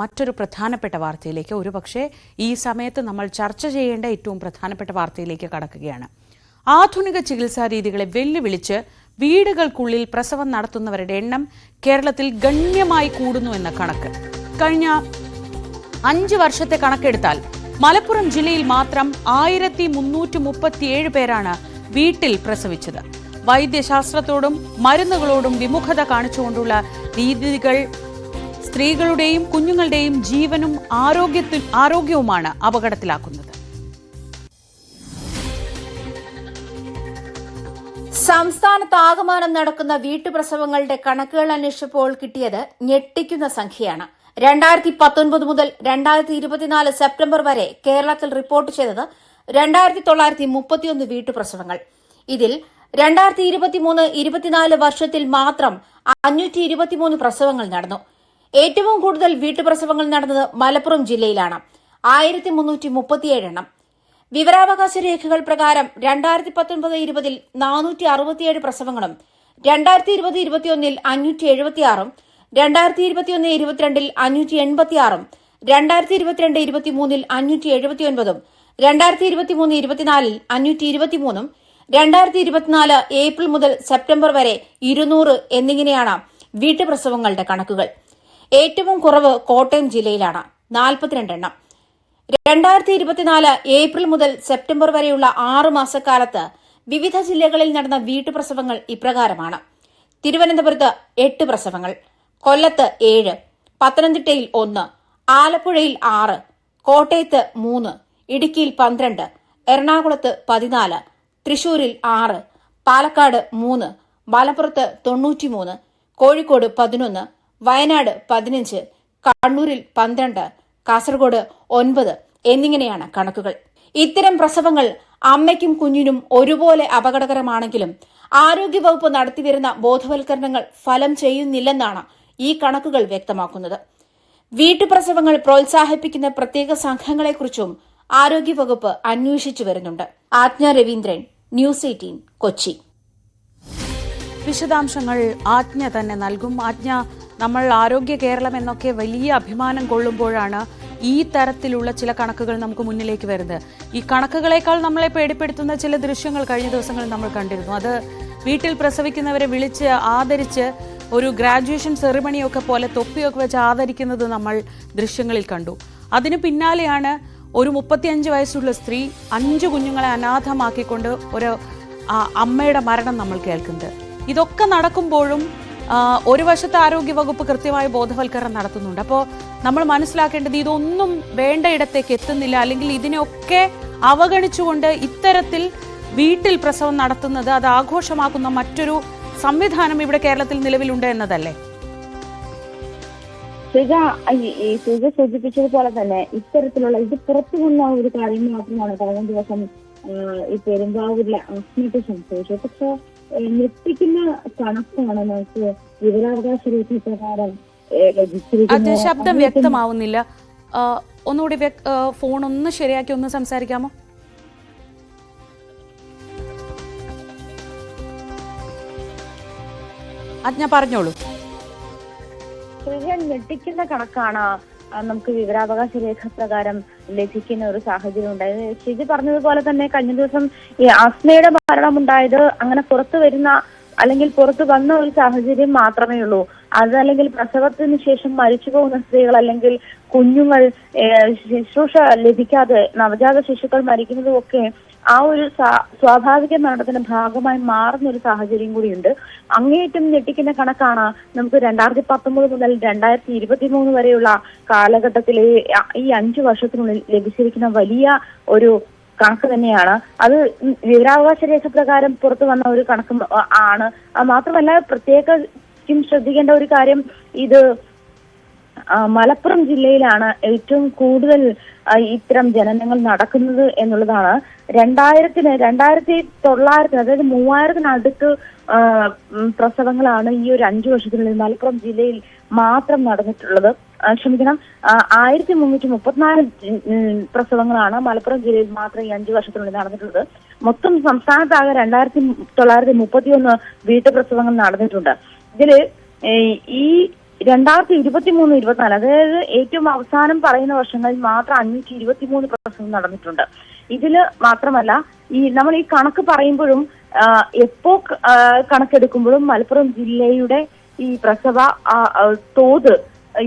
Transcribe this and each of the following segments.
മറ്റൊരു പ്രധാനപ്പെട്ട വാർത്തയിലേക്ക് ഒരുപക്ഷെ ഈ സമയത്ത് നമ്മൾ ചർച്ച ചെയ്യേണ്ട ഏറ്റവും പ്രധാനപ്പെട്ട വാർത്തയിലേക്ക് കടക്കുകയാണ്. ആധുനിക ചികിത്സാ രീതികളെ വെല്ലുവിളിച്ച് വീടുകൾക്കുള്ളിൽ പ്രസവം നടത്തുന്നവരുടെ എണ്ണം കേരളത്തിൽ ഗണ്യമായി കൂടുന്നു എന്ന കണക്ക്. കഴിഞ്ഞ 5 വർഷത്തെ കണക്കെടുത്താൽ മലപ്പുറം ജില്ലയിൽ മാത്രം 1337 പേരാണ് വീട്ടിൽ പ്രസവിച്ചത്. വൈദ്യശാസ്ത്രത്തോടും മരുന്നുകളോടും വിമുഖത കാണിച്ചുകൊണ്ടുള്ള രീതികൾ സ്ത്രീകളുടെയും കുഞ്ഞുങ്ങളുടെയും ജീവനും ആരോഗ്യവുമാണ് അപകടത്തിലാക്കുന്നത്. സംസ്ഥാനത്താകമാനം നടക്കുന്ന വീട്ടുപ്രസവങ്ങളുടെ കണക്കുകൾ അന്വേഷിച്ചപ്പോൾ കിട്ടിയത് ഞെട്ടിക്കുന്ന സംഖ്യയാണ്. 2019 മുതൽ 2024 സെപ്റ്റംബർ വരെ കേരളത്തിൽ റിപ്പോർട്ട് ചെയ്തത് 2931 വീട്ടുപ്രസവങ്ങൾ. ഇതിൽ 2023-24 വർഷത്തിൽ മാത്രം 523 പ്രസവങ്ങൾ നടന്നു. ഏറ്റവും കൂടുതൽ വീട്ടുപ്രസവങ്ങൾ നടന്നത് മലപ്പുറം ജില്ലയിലാണ്, 1337 എണ്ണം. വിവരാവകാശ രേഖകൾ പ്രകാരം 2019-20 467 പ്രസവങ്ങളും 2020-21 576, 2021-22 586, 2022-23 579, 2023-24 523, 2024 ഏപ്രിൽ മുതൽ സെപ്റ്റംബർ വരെ 200 എന്നിങ്ങനെയാണ് വീട്ടുപ്രസവങ്ങളുടെ കണക്കുകൾ. ഏറ്റവും കുറവ് കോട്ടയം ജില്ലയിലാണ്, 42 എണ്ണം. 2024 ഏപ്രിൽ മുതൽ സെപ്റ്റംബർ വരെയുള്ള 6 മാസക്കാലത്ത് വിവിധ ജില്ലകളിൽ നടന്ന വീട്ടുപ്രസവങ്ങൾ ഇപ്രകാരമാണ്: തിരുവനന്തപുരത്ത് 8 പ്രസവങ്ങൾ, കൊല്ലത്ത് 7, പത്തനംതിട്ടയിൽ 1, ആലപ്പുഴയിൽ 6, കോട്ടയത്ത് 3, ഇടുക്കിയിൽ 12, എറണാകുളത്ത് 14, തൃശൂരിൽ 6, പാലക്കാട് 3, മലപ്പുറത്ത് 93, കോഴിക്കോട് 11, വയനാട് 15, കണ്ണൂരിൽ 12, കാസർഗോഡ് 9 എന്നിങ്ങനെയാണ് കണക്കുകൾ. ഇത്തരം പ്രസവങ്ങൾ അമ്മയ്ക്കും കുഞ്ഞിനും ഒരുപോലെ അപകടകരമാണെങ്കിലും ആരോഗ്യവകുപ്പ് നടത്തിവരുന്ന ബോധവൽക്കരണങ്ങൾ ഫലം ചെയ്യുന്നില്ലെന്നാണ് ഈ കണക്കുകൾ വ്യക്തമാക്കുന്നത്. വീട്ടുപ്രസവങ്ങൾ പ്രോത്സാഹിപ്പിക്കുന്ന പ്രത്യേക സംഘങ്ങളെക്കുറിച്ചും ആരോഗ്യവകുപ്പ് അന്വേഷിച്ചു വരുന്നുണ്ട്. ആജ്ഞ രവീന്ദ്രൻ, ന്യൂസ് 18, കൊച്ചി. വിശദാംശങ്ങൾ ആജ്ഞ തന്നെ നൽകും. ആജ്ഞ, നമ്മൾ ആരോഗ്യ കേരളം എന്നൊക്കെ വലിയ അഭിമാനം കൊള്ളുമ്പോഴാണ് ഈ തരത്തിലുള്ള ചില കണക്കുകൾ നമുക്ക് മുന്നിലേക്ക് വരുന്നത്. ഈ കണക്കുകളേക്കാൾ നമ്മളെ പേടിപ്പെടുത്തുന്ന ചില ദൃശ്യങ്ങൾ കഴിഞ്ഞ ദിവസങ്ങളിൽ നമ്മൾ കണ്ടിരുന്നു. അത് വീട്ടിൽ പ്രസവിക്കുന്നവരെ വിളിച്ച് ആദരിച്ച് ഒരു ഗ്രാജുവേഷൻ സെറിമണിയൊക്കെ പോലെ തൊപ്പിയൊക്കെ വെച്ച് ആദരിക്കുന്നത് നമ്മൾ ദൃശ്യങ്ങളിൽ കണ്ടു. അതിന് പിന്നാലെയാണ് ഒരു 35 വയസ്സുള്ള സ്ത്രീ 5 കുഞ്ഞുങ്ങളെ അനാഥമാക്കിക്കൊണ്ട് ഒരു അമ്മയുടെ മരണം നമ്മൾ കേൾക്കുന്നത്. ഇതൊക്കെ നടക്കുമ്പോഴും ഒരു വശത്ത് ആരോഗ്യവകുപ്പ് കൃത്യമായ ബോധവൽക്കരണം നടത്തുന്നുണ്ട്. അപ്പോൾ നമ്മൾ മനസ്സിലാക്കേണ്ടത് ഇതൊന്നും വേണ്ട ഇടത്തേക്ക് എത്തുന്നില്ല, അല്ലെങ്കിൽ ഇതിനെയൊക്കെ അവഗണിച്ചുകൊണ്ട് ഇത്തരത്തിൽ വീട്ടിൽ പ്രസവം നടത്തുന്നത് അത് ആഘോഷമാക്കുന്ന മറ്റൊരു സംവിധാനം ഇവിടെ കേരളത്തിൽ നിലവിലുണ്ട് എന്നതല്ലേ? സുജ സൂചിപ്പിച്ചതുപോലെ തന്നെ ഇത്തരത്തിലുള്ള ഇത് പുറത്തു വന്ന ഒരു കാര്യം മാത്രമാണ് കഴിഞ്ഞ ദിവസം ഈ പെരുമ്പാവൂരിലെ ആത്മഹത്യ സംഭവിച്ചത്. പക്ഷെ ഞെട്ടിക്കുന്ന കണക്കാണ് നമുക്ക് വിവരാവകാശ രേഖ പ്രകാരം ലഭിച്ചിരിക്കുന്നത്. ശബ്ദം വ്യക്തമാവുന്നില്ല, ഒന്നുകൂടി ഫോൺ ഒന്ന് ശരിയാക്കി ഒന്ന് സംസാരിക്കാമോ? ആജ്ഞ പറഞ്ഞോളൂ. ഞെട്ടിക്കുന്ന കണക്കാണ് നമുക്ക് വിവരാവകാശ രേഖ പ്രകാരം ലഭിക്കുന്ന ഒരു സാഹചര്യം ഉണ്ടായത്. ഷിജി പറഞ്ഞതുപോലെ തന്നെ കഴിഞ്ഞ ദിവസം ഈ ആസ്മയുടെ മരണമുണ്ടായത് അങ്ങനെ പുറത്തു വരുന്ന അല്ലെങ്കിൽ പുറത്തു വന്ന ഒരു സാഹചര്യം മാത്രമേ ഉള്ളൂ. അതല്ലെങ്കിൽ പ്രസവത്തിന് ശേഷം മരിച്ചു പോകുന്ന സ്ത്രീകൾ അല്ലെങ്കിൽ കുഞ്ഞുങ്ങൾ ശുശ്രൂഷ ലഭിക്കാതെ നവജാത ശിശുക്കൾ മരിക്കുന്നതും ഒക്കെ ആ ഒരു സ്വാഭാവിക മരണത്തിന്റെ ഭാഗമായി മാറുന്ന ഒരു സാഹചര്യം കൂടിയുണ്ട്. അങ്ങേയറ്റം ഞെട്ടിക്കുന്ന കണക്കാണ് നമുക്ക് 2019 മുതൽ 2023 വരെയുള്ള കാലഘട്ടത്തിലെ ഈ 5 വർഷത്തിനുള്ളിൽ ലഭിച്ചിരിക്കുന്ന വലിയ ഒരു കണക്ക് തന്നെയാണ്. അത് വിവരാവകാശ രേഖ പ്രകാരം പുറത്തു വന്ന ഒരു കണക്ക് ആണ്. മാത്രമല്ല പ്രത്യേകം ശ്രദ്ധിക്കേണ്ട ഒരു കാര്യം, ഇത് മലപ്പുറം ജില്ലയിലാണ് ഏറ്റവും കൂടുതൽ ഇത്തരം ജനനങ്ങൾ നടക്കുന്നത് എന്നുള്ളതാണ്. 2900 അതായത് 3000-നടുത്ത് പ്രസവങ്ങളാണ് ഈ ഒരു 5 വർഷത്തിനുള്ളിൽ മലപ്പുറം ജില്ലയിൽ മാത്രം നടന്നിട്ടുള്ളത്. 1334 പ്രസവങ്ങളാണ് മലപ്പുറം ജില്ലയിൽ മാത്രം ഈ 5 വർഷത്തിനുള്ളിൽ നടന്നിട്ടുള്ളത്. മൊത്തം സംസ്ഥാനത്താകെ 2931 വീട്ടുപ്രസവങ്ങൾ നടന്നിട്ടുണ്ട്. ഇതില് ഈ 2023-24 അതായത് ഏറ്റവും അവസാനം പറയുന്ന വർഷങ്ങളിൽ മാത്രം 523 പ്രസവം നടന്നിട്ടുണ്ട്. ഇതില് മാത്രമല്ല നമ്മൾ ഈ കണക്ക് പറയുമ്പോഴും എപ്പോ കണക്കെടുക്കുമ്പോഴും മലപ്പുറം ജില്ലയുടെ ഈ പ്രസവ തോത്,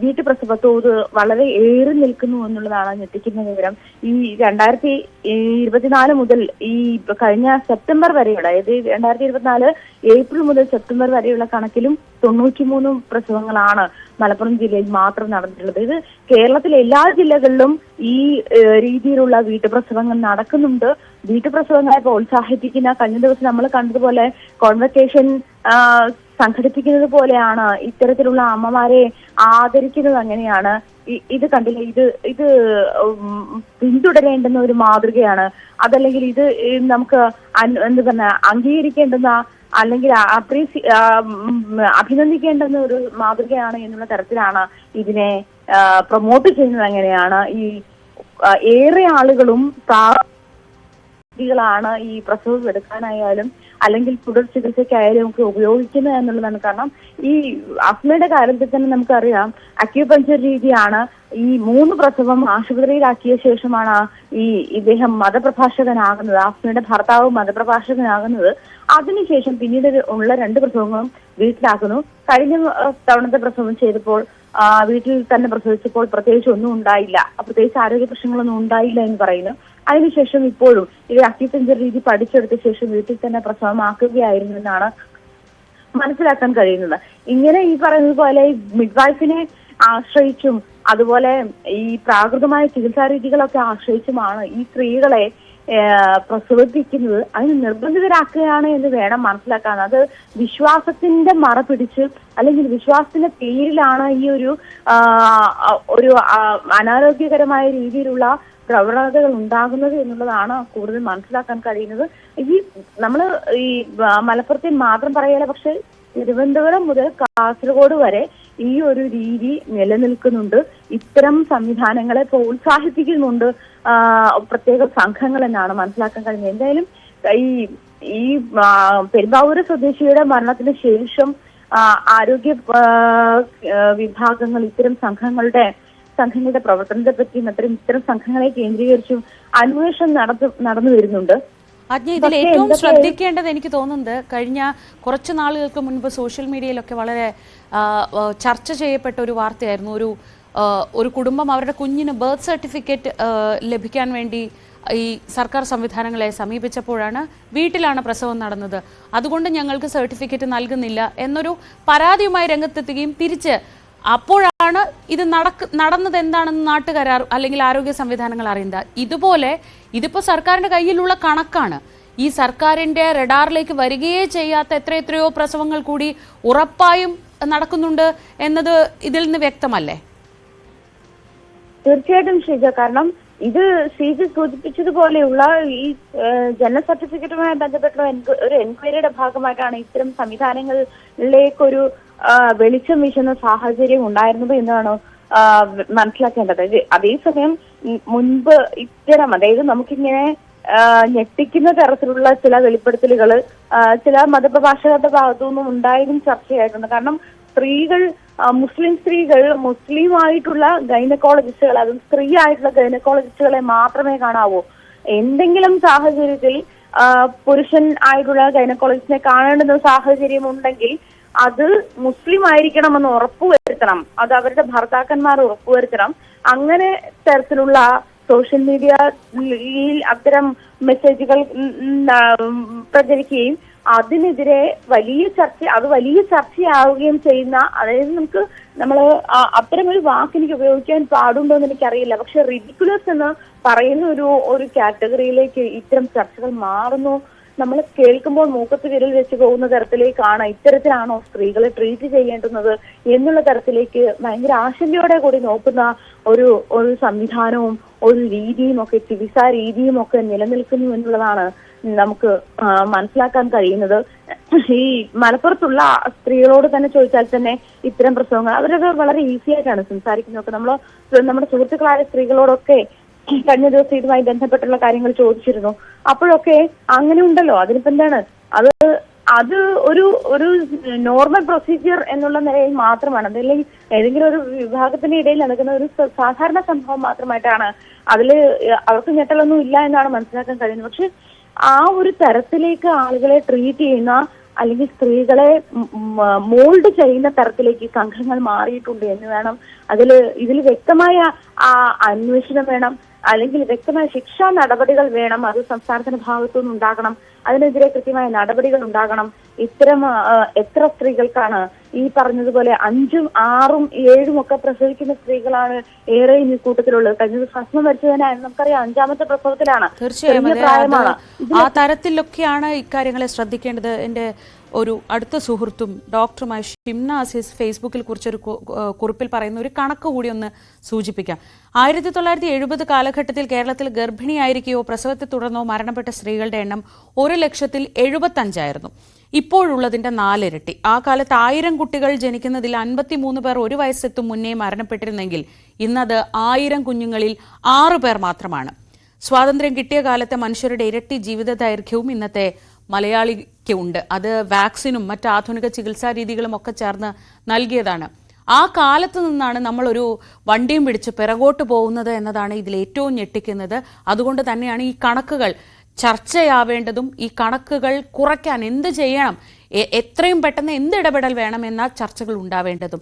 വീട്ടുപ്രസവ തോത് വളരെ ഏറി നിൽക്കുന്നു എന്നുള്ളതാണ് ഞെട്ടിക്കുന്ന വിവരം. ഈ 2024 മുതൽ ഈ കഴിഞ്ഞ സെപ്റ്റംബർ വരെയുള്ള, അതായത് 2024 ഏപ്രിൽ മുതൽ സെപ്റ്റംബർ വരെയുള്ള കണക്കിലും 93 പ്രസവങ്ങളാണ് മലപ്പുറം ജില്ലയിൽ മാത്രം നടന്നിട്ടുള്ളത്. ഇത് കേരളത്തിലെ എല്ലാ ജില്ലകളിലും ഈ രീതിയിലുള്ള വീട്ടുപ്രസവങ്ങൾ നടക്കുന്നുണ്ട്. വീട്ടുപ്രസവങ്ങളെ പ്രോത്സാഹിപ്പിക്കുന്ന, കഴിഞ്ഞ ദിവസം നമ്മൾ കണ്ടതുപോലെ കോൺവെക്കേഷൻ സംഘടിപ്പിക്കുന്നത് പോലെയാണ് ഇത്തരത്തിലുള്ള അമ്മമാരെ ആദരിക്കുന്നത്. അങ്ങനെയാണ് ഇത് കണ്ടില്ലേ, ഇത് പിന്തുടരേണ്ടുന്ന ഒരു മാതൃകയാണ്. അതല്ലെങ്കിൽ ഇത് നമുക്ക് എന്താ പറഞ്ഞ അംഗീകരിക്കേണ്ടുന്ന അല്ലെങ്കിൽ അഭിനന്ദിക്കേണ്ടുന്ന ഒരു മാതൃകയാണ് എന്നുള്ള തരത്തിലാണ് ഇതിനെ പ്രൊമോട്ട് ചെയ്യുന്നത്. അങ്ങനെയാണ് ഈ ഏറെ ആളുകളും ാണ് ഈ പ്രസവം എടുക്കാനായാലും അല്ലെങ്കിൽ തുടർ ചികിത്സയ്ക്കായാലും ഒക്കെ ഉപയോഗിക്കുന്നത് എന്നുള്ളതാണ്. കാരണം ഈ അസ്മയുടെ കാര്യത്തിൽ തന്നെ നമുക്കറിയാം, അക്യൂപഞ്ചർ രീതിയാണ്. ഈ 3 പ്രസവം ആശുപത്രിയിലാക്കിയ ശേഷമാണ് ഇദ്ദേഹം മതപ്രഭാഷകനാകുന്നത്, അസ്മയുടെ ഭർത്താവ് മതപ്രഭാഷകനാകുന്നത്. അതിനുശേഷം പിന്നീട് ഉള്ള 2 പ്രസവങ്ങളും വീട്ടിലാക്കുന്നു. കഴിഞ്ഞ തവണത്തെ പ്രസവം ചെയ്തപ്പോൾ വീട്ടിൽ തന്നെ പ്രസവിച്ചപ്പോൾ പ്രത്യേകിച്ച് ഒന്നും ഉണ്ടായില്ല, പ്രത്യേകിച്ച് ആരോഗ്യ പ്രശ്നങ്ങളൊന്നും ഉണ്ടായില്ല എന്ന് പറയുന്നു. അതിനുശേഷം ഇപ്പോഴും ഈ അക്യൂപഞ്ചർ രീതി പഠിച്ചെടുത്ത ശേഷം വീട്ടിൽ തന്നെ പ്രസവമാക്കുകയായിരുന്നു എന്നാണ് മനസ്സിലാക്കാൻ കഴിയുന്നത്. ഇങ്ങനെ ഈ പറയുന്നത് പോലെ മിഡ്വൈഫിനെ ആശ്രയിച്ചും അതുപോലെ ഈ പ്രാകൃതമായ ചികിത്സാ രീതികളൊക്കെ ആശ്രയിച്ചുമാണ് ഈ സ്ത്രീകളെ പ്രസവിപ്പിക്കുന്നത്. അതിന് നിർബന്ധിതരാക്കുകയാണ് എന്ന് വേണം മനസ്സിലാക്കാൻ. അത് വിശ്വാസത്തിന്റെ മറ പിടിച്ച് അല്ലെങ്കിൽ വിശ്വാസത്തിന്റെ പേരിലാണ് ഈ ഒരു അനാരോഗ്യകരമായ രീതിയിലുള്ള പ്രവണതകൾ ഉണ്ടാകുന്നത് എന്നുള്ളതാണ് കൂടുതൽ മനസ്സിലാക്കാൻ കഴിയുന്നത്. നമ്മള് ഈ മലപ്പുറത്തെ മാത്രം പറയല, പക്ഷെ തിരുവനന്തപുരം മുതൽ കാസർഗോഡ് വരെ ഈ ഒരു രീതി നിലനിൽക്കുന്നുണ്ട്. ഇത്തരം സംവിധാനങ്ങളെ പ്രോത്സാഹിപ്പിക്കുന്നുണ്ട് പ്രത്യേക സംഘങ്ങൾ എന്നാണ് മനസ്സിലാക്കാൻ കഴിഞ്ഞത്. എന്തായാലും ഈ പെരുമ്പാവൂർ സ്വദേശിയുടെ മരണത്തിന് ശേഷം ആരോഗ്യ വിഭാഗങ്ങൾ ഇത്തരം സംഘങ്ങളുടെ പ്രവർത്തനത്തെ പറ്റിയും ഇത്തരം സംഘങ്ങളെ കേന്ദ്രീകരിച്ചും അന്വേഷണം നടന്നു വരുന്നുണ്ട്. ഇതിൽ ഏറ്റവും ശ്രദ്ധിക്കേണ്ടത് എനിക്ക് തോന്നുന്നത്, കഴിഞ്ഞ കുറച്ചു നാളുകൾക്ക് മുൻപ് സോഷ്യൽ മീഡിയയിലൊക്കെ വളരെ ചർച്ച ചെയ്യപ്പെട്ട ഒരു വാർത്തയായിരുന്നു. ഒരു കുടുംബം അവരുടെ കുഞ്ഞിന് ബർത്ത് സർട്ടിഫിക്കറ്റ് ലഭിക്കാൻ വേണ്ടി ഈ സർക്കാർ സംവിധാനങ്ങളെ സമീപിച്ചപ്പോഴാണ് വീട്ടിലാണ് പ്രസവം നടന്നത്, അതുകൊണ്ട് ഞങ്ങൾക്ക് സർട്ടിഫിക്കറ്റ് നൽകുന്നില്ല എന്നൊരു പരാതിയുമായി രംഗത്തെത്തുകയും തിരിച്ച് അപ്പോഴാണ് ഇത് നടന്നത് എന്താണെന്ന് നാട്ടുകാർ അല്ലെങ്കിൽ ആരോഗ്യ സംവിധാനങ്ങൾ അറിയുന്നത്. ഇതുപോലെ ഇതിപ്പോൾ സർക്കാരിന്റെ കയ്യിലുള്ള കണക്കാണ്. ഈ സർക്കാരിന്റെ റഡാറിലേക്ക് വരികയേ ചെയ്യാത്ത എത്രയോ പ്രസവങ്ങൾ കൂടി ഉറപ്പായും നടക്കുന്നുണ്ട് എന്നത് ഇതിൽ നിന്ന് വ്യക്തമല്ലേ? തീർച്ചയായിട്ടും ഷീജ, കാരണം ഇത് ഷീജ സൂചിപ്പിച്ചതുപോലെയുള്ള ഈ ജനന സർട്ടിഫിക്കറ്റുമായി ബന്ധപ്പെട്ടുള്ള ഒരു എൻക്വയറിയുടെ ഭാഗമായിട്ടാണ് ഇത്തരം സംവിധാനങ്ങളിലേക്കൊരു വെളിച്ചം വീശുന്ന സാഹചര്യം ഉണ്ടായിരുന്നത് എന്നാണ് മനസ്സിലാക്കേണ്ടത്. അതേസമയം മുൻപ് അതായത് നമുക്കിങ്ങനെ ഞെട്ടിക്കുന്ന തരത്തിലുള്ള ചില വെളിപ്പെടുത്തലുകൾ ചില മതപ്രഭാഷകരുടെ ഭാഗത്തുനിന്നും ഉണ്ടായതും ചർച്ചയായിട്ടുണ്ട്. കാരണം മുസ്ലിം സ്ത്രീകൾ മുസ്ലിമായിട്ടുള്ള ഗൈനക്കോളജിസ്റ്റുകൾ, അതും സ്ത്രീ ആയിട്ടുള്ള ഗൈനക്കോളജിസ്റ്റുകളെ മാത്രമേ കാണാവൂ. എന്തെങ്കിലും സാഹചര്യത്തിൽ പുരുഷൻ ആയിട്ടുള്ള ഗൈനക്കോളജിസ്റ്റിനെ കാണേണ്ടുന്ന സാഹചര്യം ഉണ്ടെങ്കിൽ അത് മുസ്ലിം ആയിരിക്കണമെന്ന് ഉറപ്പുവരുത്തണം, അത് അവരുടെ ഭർത്താക്കന്മാർ ഉറപ്പുവരുത്തണം. അങ്ങനെ തരത്തിലുള്ള സോഷ്യൽ മീഡിയയിൽ അത്തരം മെസ്സേജുകൾ പ്രചരിക്കുകയും അതിനെതിരെ വലിയ ചർച്ചയാവുകയും ചെയ്യുന്ന, അതായത് നമ്മള് അത്തരം ഒരു വാക്ക് എനിക്ക് ഉപയോഗിക്കാൻ പാടുണ്ടോ എന്ന് എനിക്കറിയില്ല, പക്ഷെ റിഡിക്കുലസ് എന്ന് പറയുന്ന ഒരു കാറ്റഗറിയിലേക്ക് ഇത്തരം ചർച്ചകൾ മാറുന്നു. നമ്മൾ കേൾക്കുമ്പോൾ മൂക്കത്ത് വിരൽ വെച്ച് പോകുന്ന തരത്തിലേക്കാണ്, ഇത്തരത്തിലാണോ സ്ത്രീകളെ ട്രീറ്റ് ചെയ്യേണ്ടുന്നത് എന്നുള്ള തരത്തിലേക്ക് ഭയങ്കര ആശങ്കയോടെ കൂടി നോക്കുന്ന ഒരു സംവിധാനവും ഒരു രീതിയും ഒക്കെ, ചികിത്സാ രീതിയും ഒക്കെ നിലനിൽക്കുന്നു എന്നുള്ളതാണ് നമുക്ക് മനസ്സിലാക്കാൻ കഴിയുന്നത്. ഈ മലപ്പുറത്തുള്ള സ്ത്രീകളോട് തന്നെ ചോദിച്ചാൽ തന്നെ ഇത്തരം പ്രസവങ്ങൾ അവരൊക്കെ വളരെ ഈസി ആയിട്ടാണ് സംസാരിക്കുന്നതൊക്കെ. നമ്മുടെ സുഹൃത്തുക്കളായ സ്ത്രീകളോടൊക്കെ കഴിഞ്ഞ ദിവസം ഇതുമായി ബന്ധപ്പെട്ടുള്ള കാര്യങ്ങൾ ചോദിച്ചിരുന്നു. അപ്പോഴൊക്കെ അങ്ങനെ ഉണ്ടല്ലോ, അതിനിപ്പോ എന്താണ്, അത് അത് ഒരു നോർമൽ പ്രൊസീജിയർ എന്നുള്ള നിലയിൽ മാത്രമാണ്. അതല്ലെങ്കിൽ ഏതെങ്കിലും ഒരു വിഭാഗത്തിന്റെ ഇടയിൽ നടക്കുന്ന ഒരു സാധാരണ സംഭവം മാത്രമായിട്ടാണ് അതിൽ അവർക്ക് ഞെട്ടലൊന്നും ഇല്ല എന്നാണ് മനസ്സിലാക്കാൻ കഴിയുന്നത്. പക്ഷെ ആ ഒരു തരത്തിലേക്ക് ആളുകളെ ട്രീറ്റ് ചെയ്യുന്ന അല്ലെങ്കിൽ സ്ത്രീകളെ മോൾഡ് ചെയ്യുന്ന തരത്തിലേക്ക് സംഘങ്ങൾ മാറിയിട്ടുണ്ട് എന്ന് വേണം. ഇതിൽ വ്യക്തമായ അന്വേഷണം വേണം, അല്ലെങ്കിൽ വ്യക്തമായ ശിക്ഷാ നടപടികൾ വേണം. അത് സംസ്ഥാനത്തിന്റെ ഭാഗത്തുനിന്ന് ഉണ്ടാകണം. അതിനെതിരെ കൃത്യമായ നടപടികൾ ഉണ്ടാകണം. ഇത്തരം എത്ര സ്ത്രീകൾക്കാണ് ഈ പറഞ്ഞതുപോലെ 5ഉം 6ഉം 7ഉം ഒക്കെ പ്രസവിക്കുന്ന സ്ത്രീകളാണ് ഏറെയും ഈ കൂട്ടത്തിലുള്ളത്. കഴിഞ്ഞ ഭസ്മം മരിച്ചതിനായി നമുക്കറിയാം 5ാമത്തെ പ്രസവത്തിലാണ്. തീർച്ചയായും ആ തരത്തിലൊക്കെയാണ് ഇക്കാര്യങ്ങളെ ശ്രദ്ധിക്കേണ്ടത്. എന്റെ ഒരു അടുത്ത സുഹൃത്തും ഡോക്ടറുമായ ഷിംന അസീസ് ഫേസ്ബുക്കിൽ കുറിച്ചൊരു കുറിപ്പിൽ പറയുന്ന ഒരു കണക്ക് കൂടി ഒന്ന് സൂചിപ്പിക്കാം. 1970 കാലഘട്ടത്തിൽ കേരളത്തിൽ ഗർഭിണിയായിരിക്കുകയോ പ്രസവത്തെ തുടർന്നോ മരണപ്പെട്ട സ്ത്രീകളുടെ എണ്ണം 1,75,000 ഇപ്പോഴുള്ളതിന്റെ 4 ഇരട്ടി. ആ കാലത്ത് 1000 കുട്ടികൾ ജനിക്കുന്നതിൽ 53 പേർ 1 വയസ്സെത്തും മുന്നേ മരണപ്പെട്ടിരുന്നെങ്കിൽ ഇന്നത് 1000 കുഞ്ഞുങ്ങളിൽ 6 പേർ മാത്രമാണ്. സ്വാതന്ത്ര്യം കിട്ടിയ കാലത്തെ മനുഷ്യരുടെ ഇരട്ടി ജീവിത ദൈർഘ്യവും ഇന്നത്തെ മലയാളിക്ക് ഉണ്ട്. അത് വാക്സിനും മറ്റ് ആധുനിക ചികിത്സാ രീതികളും ഒക്കെ ചേർന്ന് നൽകിയതാണ്. ആ കാലത്ത് നിന്നാണ് നമ്മളൊരു വണ്ടിയും പിടിച്ച് പിറകോട്ട് പോകുന്നത് എന്നതാണ് ഇതിൽ ഏറ്റവും ഞെട്ടിക്കുന്നത്. അതുകൊണ്ട് തന്നെയാണ് ഈ കണക്കുകൾ ചർച്ചയാവേണ്ടതും ഈ കണക്കുകൾ കുറയ്ക്കാൻ എന്ത് ചെയ്യണം, എത്രയും പെട്ടെന്ന് എന്ത് ഇടപെടൽ വേണമെന്ന ചർച്ചകൾ ഉണ്ടാവേണ്ടതും.